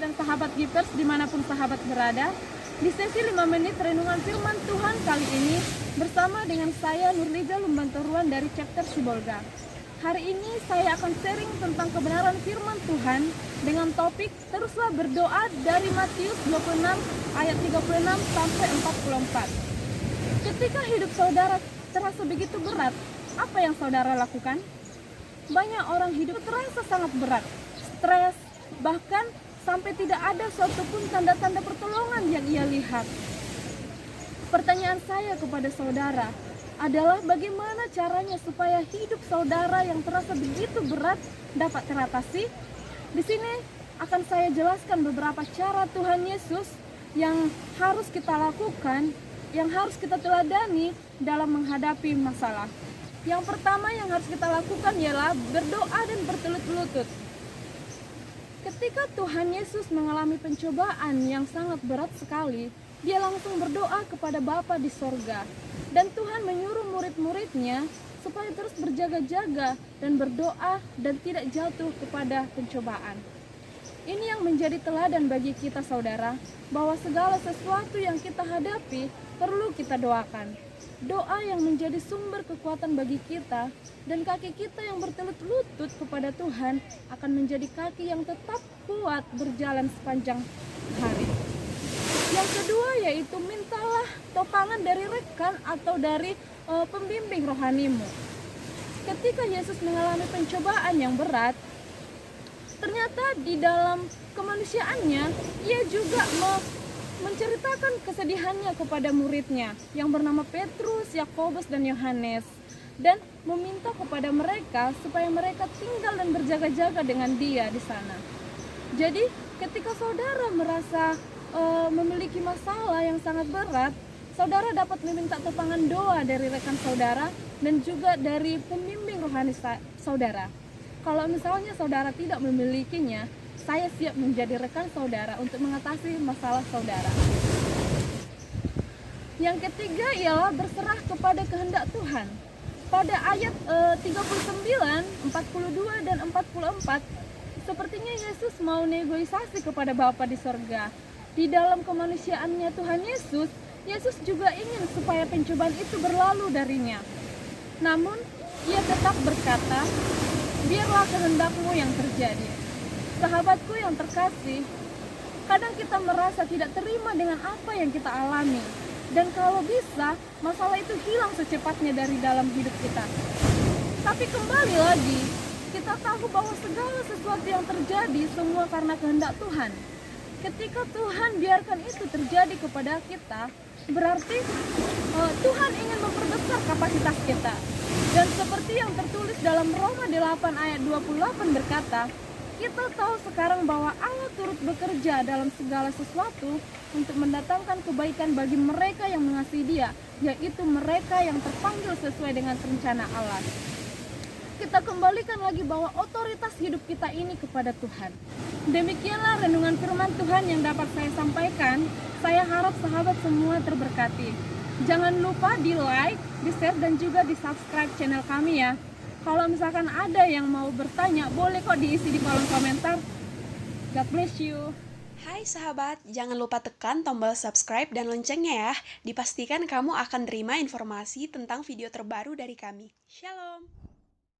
dan sahabat Givers dimanapun sahabat berada. Di sesi 5 menit renungan firman Tuhan kali ini bersama dengan saya Nurliza Lumbantoruan dari chapter Sibolga. Hari ini saya akan sharing tentang kebenaran firman Tuhan dengan topik teruslah berdoa dari Matius 26 ayat 36 sampai 44. Ketika hidup saudara terasa begitu berat, apa yang saudara lakukan? Banyak orang hidup terasa sangat berat, stres, bahkan sampai tidak ada suatu pun tanda-tanda pertolongan yang ia lihat. Pertanyaan saya kepada saudara adalah bagaimana caranya supaya hidup saudara yang terasa begitu berat dapat teratasi? Di sini akan saya jelaskan beberapa cara Tuhan Yesus yang harus kita lakukan, yang harus kita teladani dalam menghadapi masalah. Yang pertama yang harus kita lakukan ialah berdoa dan bertelut-lutut. Ketika Tuhan Yesus mengalami pencobaan yang sangat berat sekali, dia langsung berdoa kepada Bapa di sorga. Dan Tuhan menyuruh murid-muridnya supaya terus berjaga-jaga dan berdoa dan tidak jatuh kepada pencobaan. Ini yang menjadi teladan bagi kita saudara, bahwa segala sesuatu yang kita hadapi perlu kita doakan. Doa yang menjadi sumber kekuatan bagi kita, dan kaki kita yang bertelut-lutut kepada Tuhan akan menjadi kaki yang tetap kuat berjalan sepanjang hari. Yang kedua yaitu mintalah topangan dari rekan atau dari pembimbing rohanimu. Ketika Yesus mengalami pencobaan yang berat, ternyata di dalam kemanusiaannya ia juga menceritakan kesedihannya kepada muridnya yang bernama Petrus, Yakobus, dan Yohanes, dan meminta kepada mereka supaya mereka tinggal dan berjaga-jaga dengan dia di sana. Jadi ketika saudara merasa memiliki masalah yang sangat berat, saudara dapat meminta topangan doa dari rekan saudara dan juga dari pembimbing rohani saudara. Kalau misalnya saudara tidak memilikinya, saya siap menjadi rekan saudara untuk mengatasi masalah saudara. Yang ketiga ialah berserah kepada kehendak Tuhan. Pada ayat 39, 42, dan 44, sepertinya Yesus mau negosiasi kepada Bapa di sorga. Di dalam kemanusiaannya Tuhan Yesus, Yesus juga ingin supaya pencobaan itu berlalu darinya. Namun, ia tetap berkata, biarlah kehendakmu yang terjadi. Sahabatku yang terkasih, kadang kita merasa tidak terima dengan apa yang kita alami. Dan kalau bisa, masalah itu hilang secepatnya dari dalam hidup kita. Tapi kembali lagi, kita tahu bahwa segala sesuatu yang terjadi semua karena kehendak Tuhan. Ketika Tuhan biarkan itu terjadi kepada kita, berarti Tuhan ingin memperbesar kapasitas kita. Dan seperti yang tertulis dalam Roma 8 ayat 28 berkata, kita tahu sekarang bahwa Allah turut bekerja dalam segala sesuatu untuk mendatangkan kebaikan bagi mereka yang mengasihi Dia, yaitu mereka yang terpanggil sesuai dengan rencana Allah. Kita kembalikan lagi bahwa otoritas hidup kita ini kepada Tuhan. Demikianlah renungan firman Tuhan yang dapat saya sampaikan. Saya harap sahabat semua terberkati. Jangan lupa di like, di share, dan juga di subscribe channel kami ya. Kalau misalkan ada yang mau bertanya, boleh kok diisi di kolom komentar. God bless you. Hai sahabat, jangan lupa tekan tombol subscribe dan loncengnya ya. Dipastikan kamu akan terima informasi tentang video terbaru dari kami. Shalom.